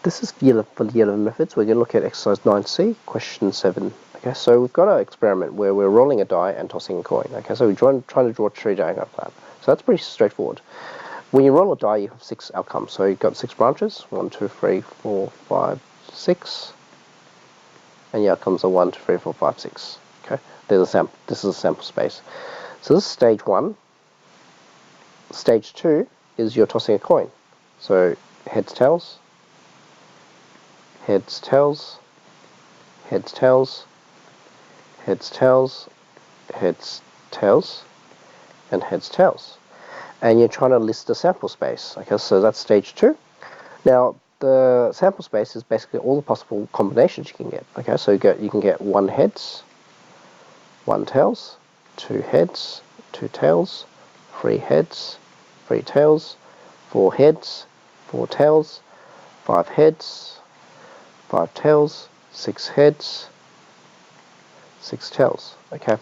This is for the yellow methods. We're going to look at exercise 9C, question 7. Okay, so we've got an experiment where we're rolling a die and tossing a coin. Okay, so we're trying to draw a tree diagram of that. So that's pretty straightforward. When you roll a die, you have 6 outcomes. So you've got 6 branches, 1, 2, 3, 4, 5, 6. And the outcomes are 1, 2, 3, 4, 5, 6. Okay, there's a sample. This is a sample space. So this is stage 1. Stage 2 is you're tossing a coin. So heads, tails, heads, tails, heads, tails, heads, tails, heads, tails, and heads, tails. And you're trying to list the sample space. Okay, so that's stage 2. Now, the sample space is basically all the possible combinations you can get. Okay, so you can get 1 heads, 1 tails, 2 heads, 2 tails, 3 heads, 3 tails, 4 heads, 4 tails, 5 heads, 5 tails, 6 heads, 6 tails. Okay.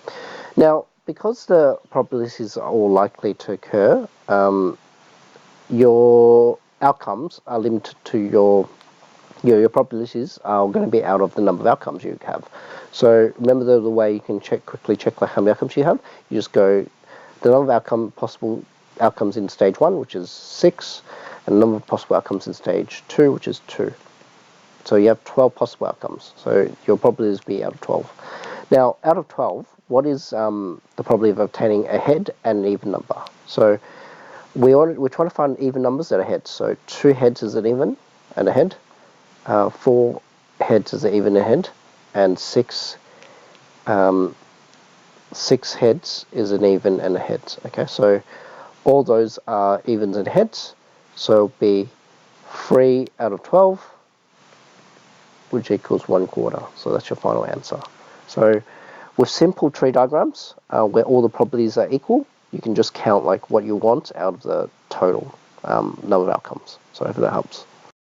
Now, because the probabilities are all likely to occur, your outcomes are limited to your probabilities are going to be out of the number of outcomes you have. So remember the way you can quickly check like how many outcomes you have. You just go the number of possible outcomes in stage 1, which is 6, and the number of possible outcomes in stage 2, which is 2. So you have 12 possible outcomes. So your probabilities will be out of 12. Now, out of 12, what is the probability of obtaining a head and an even number? So we're trying to find even numbers that are heads. So 2 heads is an even and a head. 4 heads is an even and a head. And 6 heads is an even and a head. Okay, so all those are evens and heads. So it'll be 3 out of 12, which equals 1/4. So that's your final answer. So with simple tree diagrams, where all the probabilities are equal, you can just count like what you want out of the total number of outcomes. So I hope that helps.